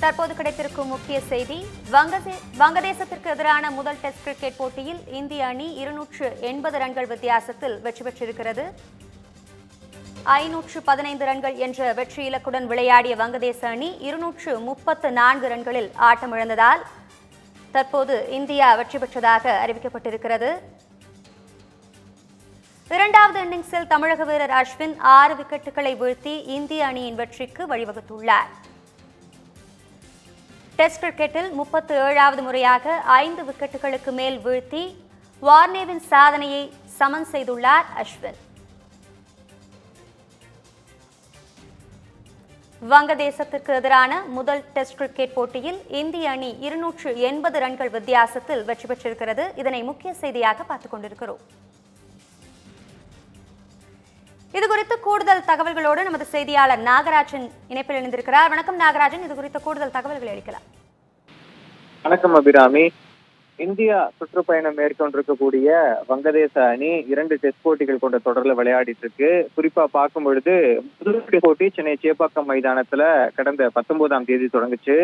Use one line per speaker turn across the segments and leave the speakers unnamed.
தற்போது கிடைத்திருக்கும் முக்கிய செய்தி, வங்கதேசத்திற்கு எதிரான முதல் டெஸ்ட் கிரிக்கெட் போட்டியில் இந்திய அணி 280 ரன்கள் வித்தியாசத்தில் வெற்றி பெற்றிருக்கிறது. 515 ரன்கள் என்ற வெற்றி இலக்குடன் விளையாடிய வங்கதேச அணி 234 ரன்களில் ஆட்டமிழந்ததால் தற்போது இந்தியா வெற்றி பெற்றதாக அறிவிக்கப்பட்டிருக்கிறது. இரண்டாவது இன்னிங்ஸில் தமிழக வீரர் அஸ்வின் 6 விக்கெட்டுகளை வீழ்த்தி இந்திய அணியின் வெற்றிக்கு வழிவகுத்துள்ளார். டெஸ்ட் கிரிக்கெட்டில் 37வது முறையாக 5 விக்கெட்டுகளுக்கு மேல் வீழ்த்தி வார்னேவின் சாதனையை சமன் செய்துள்ளார் அஸ்வின். வங்கதேசத்திற்கு எதிரான முதல் டெஸ்ட் கிரிக்கெட் போட்டியில் இந்திய அணி 280 ரன்கள் வித்தியாசத்தில் வெற்றி பெற்றிருக்கிறது. இதனை முக்கிய செய்தியாக பார்த்துக் கொண்டிருக்கிறோம். இதுகுறித்து கூடுதல் தகவல்களோடு நமது செய்தியாளர் நாகராஜன் இணைப்பில் இணைந்திருக்கிறார். வணக்கம் நாகராஜன், இது குறித்த கூடுதல் தகவல்களை அளிக்கலாம்.
வணக்கம் அபிராமி. இந்தியா சுற்றுப்பயணம் மேற்கொண்டிருக்கக்கூடிய வங்கதேச அணி 2 டெஸ்ட் போட்டிகள் கொண்ட தொடர்ல விளையாடிட்டு இருக்கு. குறிப்பா பார்க்கும் பொழுது முதல் போட்டி சென்னை சேப்பாக்கம் மைதானத்துல கடந்த 19ஆம் தேதி தொடங்குச்சு.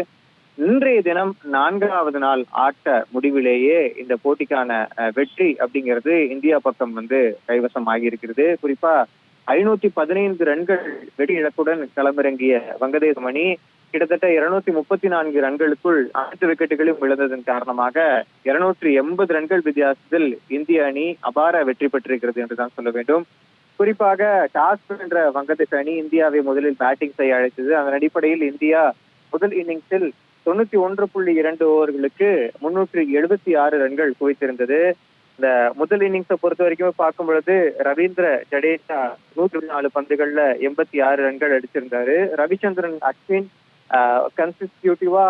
இன்றைய தினம் 4வது நாள் ஆட்ட முடிவிலேயே இந்த போட்டிக்கான வெற்றி அப்படிங்கிறது இந்தியா பக்கம் கைவசம் ஆகியிருக்கிறது. குறிப்பா 515 ரன்கள் வெடி இலக்குடன் களமிறங்கிய வங்கதேச அணி கிட்டத்தட்ட 234 ரன்களுக்குள் அனைத்து விக்கெட்டுகளையும் இழந்ததன் காரணமாக 280 ரன்கள் வித்தியாசத்தில் இந்திய அணி அபார வெற்றி பெற்றிருக்கிறது என்றுதான் சொல்ல வேண்டும். குறிப்பாக டாஸ் வென்ற வங்கதேச அணி இந்தியாவை முதலில் பேட்டிங் செய்ய அழைத்தது. அதன் அடிப்படையில் இந்தியா முதல் இன்னிங்ஸில் 91.2 ஓவர்களுக்கு 376 ரன்கள் குவித்திருந்தது. இந்த முதல் இன்னிங்ஸை பொறுத்த வரைக்கும் பார்க்கும் பொழுது ரவீந்திர ஜடேஜா 104 பந்துகள்ல 86 ரன்கள் அடிச்சிருந்தாரு. ரவிச்சந்திரன் அஸ்வின் கன்சிக்யூட்டிவா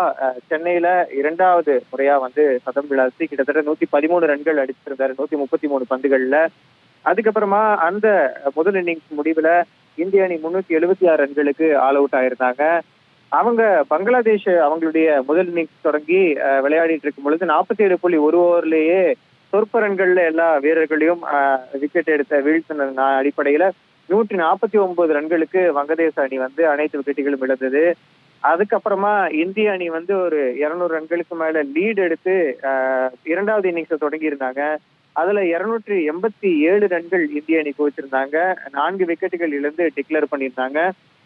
சென்னையில 2வது முறையா சதம் விளாசி கிட்டத்தட்ட 113 ரன்கள் அடிச்சிருந்தாரு 133 பந்துகள்ல. அதுக்கப்புறமா அந்த முதல் இன்னிங்ஸ் முடிவுல இந்திய அணி 376 ரன்களுக்கு ஆல் அவுட் ஆயிருந்தாங்க. அவங்க பங்களாதேஷ் அவங்களுடைய முதல் இன்னிங்ஸ் தொடங்கி விளையாடிட்டு இருக்கும் பொழுது 47.1 ஓவர்லேயே சொற்ப ரன்கள்ல எல்லா வீரர்களையும் விக்கெட் எடுத்த வீழ்த்தின அடிப்படையில 149 ரன்களுக்கு வங்கதேச அணி அனைத்து விக்கெட்டுகளும் இழந்தது. அதுக்கப்புறமா இந்திய அணி ஒரு 200 ரன்களுக்கு மேல லீட் எடுத்து 2வது இன்னிங்ஸை தொடங்கி இருந்தாங்க. அதுல 287 ரன்கள் இந்திய அணி குவிச்சிருந்தாங்க. 4 விக்கெட்டுகள் இழந்து டிக்ளேர் பண்ணியிருந்தாங்க.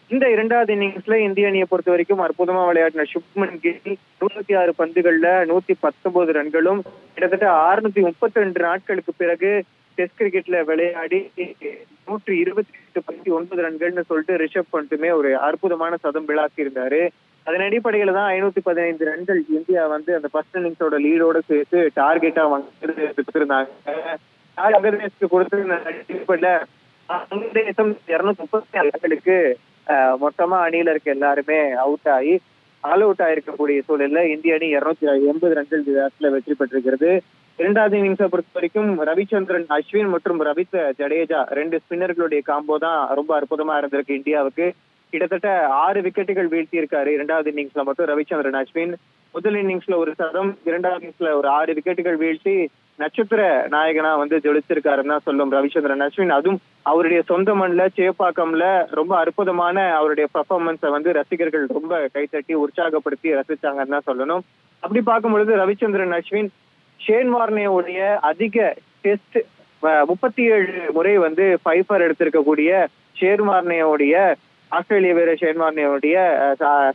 இந்த 2வது இன்னிங்ஸ்ல இந்திய அணியை பொறுத்த வரைக்கும் அற்புதமா விளையாடின சுப்மன் கில் 106 பந்துகள்ல 119 ரன்களும் கிட்டத்தட்ட 632 நாட்களுக்கு பிறகு டெஸ்ட் கிரிக்கெட்ல விளையாடி 128.9 ரன்கள்னு சொல்லிட்டு ரிஷப் பண்ட்டுமே ஒரு அற்புதமான சதம் விளாசி இருந்தாரு. அதன் அடிப்படையில தான் 515 ரன்கள் இந்தியா அந்த ஃபர்ஸ்ட் இன்னிங்ஸோட லீடோட சேர்த்து டார்கெட்டா கொடுத்திருந்தாங்க. வங்கதேசத்துக்கு கொடுத்திருந்த அடிப்படையில வங்கதேசம் 236 ரன்களுக்கு மொத்தமா அணியில இருக்க எல்லாருமே அவுட் ஆகி ஆல் அவுட் ஆயிருக்கக்கூடிய சூழல்ல இந்திய அணி 280 ரன்கள் வித்தியாசத்துல வெற்றி பெற்றிருக்கிறது. 2வது இன்னிங்ஸை பொறுத்த வரைக்கும் ரவிச்சந்திரன் அஸ்வின் மற்றும் ரவீந்திர ஜடேஜா 2 ஸ்பின்னர்களுடைய காம்போ தான் ரொம்ப அற்புதமா இருந்திருக்கு இந்தியாவுக்கு. கிட்டத்தட்ட 6 விக்கெட்டுகள் வீழ்த்தி இருக்காரு 2வது இன்னிங்ஸ்ல மட்டும் ரவிச்சந்திரன் அஸ்வின். முதல் இன்னிங்ஸ்ல ஒரு சதம், 2வது இன்னிங்ஸ்ல ஒரு 6 விக்கெட்டுகள் வீழ்த்தி நட்சத்திர நாயகனா ஜொலிச்சிருக்காருன்னு தான் சொல்லும் ரவிச்சந்திரன் அஸ்வின். அதுவும் அவருடைய சொந்த மண்ணில் சேப்பாக்கம்ல ரொம்ப அற்புதமான அவருடைய பெர்ஃபார்மன்ஸை ரசிகர்கள் ரொம்ப கைத்தட்டி உற்சாகப்படுத்தி ரசிச்சாங்கன்னு தான் சொல்லணும். அப்படி பார்க்கும் பொழுது ரவிச்சந்திரன் அஸ்வின் ஷேன் வார்னேவுடைய அதிக டெஸ்ட் 37 முறை ஃபைஃபர் எடுத்திருக்கக்கூடிய ஷேன் வார்னேவுடைய ஆஸ்திரேலிய வீரர் ஷேன் வார்னேவுடைய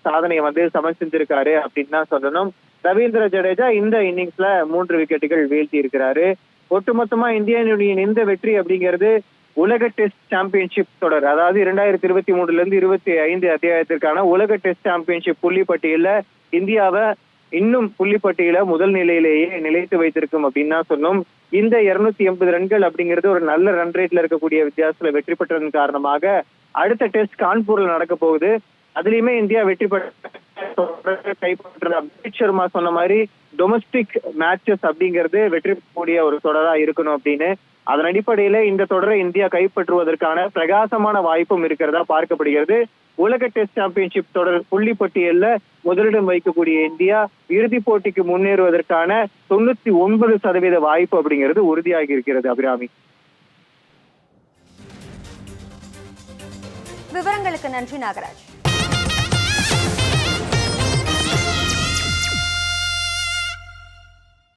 சாதனையை சமன் செஞ்சிருக்காரு அப்படின்னு தான் சொல்லணும். ரவீந்திர ஜடேஜா இந்த இன்னிங்ஸ்ல 3 விக்கெட்டுகள் வீழ்த்தி இருக்கிறாரு. ஒட்டுமொத்தமா இந்திய அணியின் இந்த வெற்றி அப்படிங்கிறது உலக டெஸ்ட் சாம்பியன்ஷிப் தொடர், அதாவது 2023 25 அத்தியாயத்திற்கான உலக டெஸ்ட் சாம்பியன்ஷிப் புள்ளிப்பட்டியல இந்தியாவை இன்னும் புள்ளிப்பட்டியல முதல் நிலையிலேயே நிலைத்து வைத்திருக்கும் அப்படின்னு தான் சொன்னோம். இந்த 280 ரன்கள் அப்படிங்கிறது ஒரு நல்ல ரன் ரேட்ல இருக்கக்கூடிய வித்தியாசத்துல வெற்றி பெற்றதன் காரணமாக அடுத்த டெஸ்ட் கான்பூர்ல நடக்க போகுது. அதுலயுமே இந்தியா வெற்றி கைப்பற்ற அபிஷேக் சர்மா சொன்ன மாதிரி டொமஸ்டிக் மேட்சஸ் அப்படிங்கிறது வெற்றி கூடிய ஒரு தொடரா இருக்கணும் அப்படின்னு. அதன் அடிப்படையில இந்த தொடரை இந்தியா கைப்பற்றுவதற்கான பிரகாசமான வாய்ப்பும் இருக்கிறதா பார்க்கப்படுகிறது. உலக டெஸ்ட் சாம்பியன்ஷிப் தொடர் புள்ளிப்பட்டியல்ல முதலிடம் வைக்கக்கூடிய இந்தியா இறுதிப் போட்டிக்கு முன்னேறுவதற்கான 99% வாய்ப்பு அப்படிங்கிறது உறுதியாகி இருக்கிறது. அபிராமி,
விவரங்களுக்கு நன்றி நாகராஜ்.